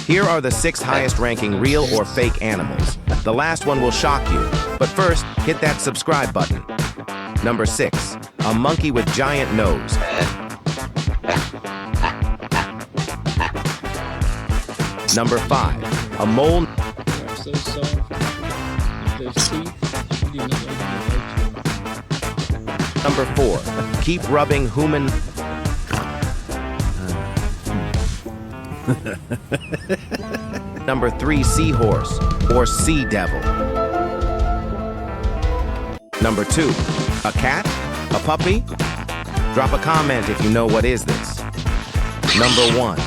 Here are the 6 highest-ranking real or fake animals. The last one will shock you, but first, hit that subscribe button. Number 6, a monkey with giant nose. Number 5, a mole. They're so soft. Those teeth. You do not like to. Number 4, keep rubbing human. Number 3, seahorse or sea devil. Number 2, a cat? A puppy? Drop a comment if you know what is this. Number 1,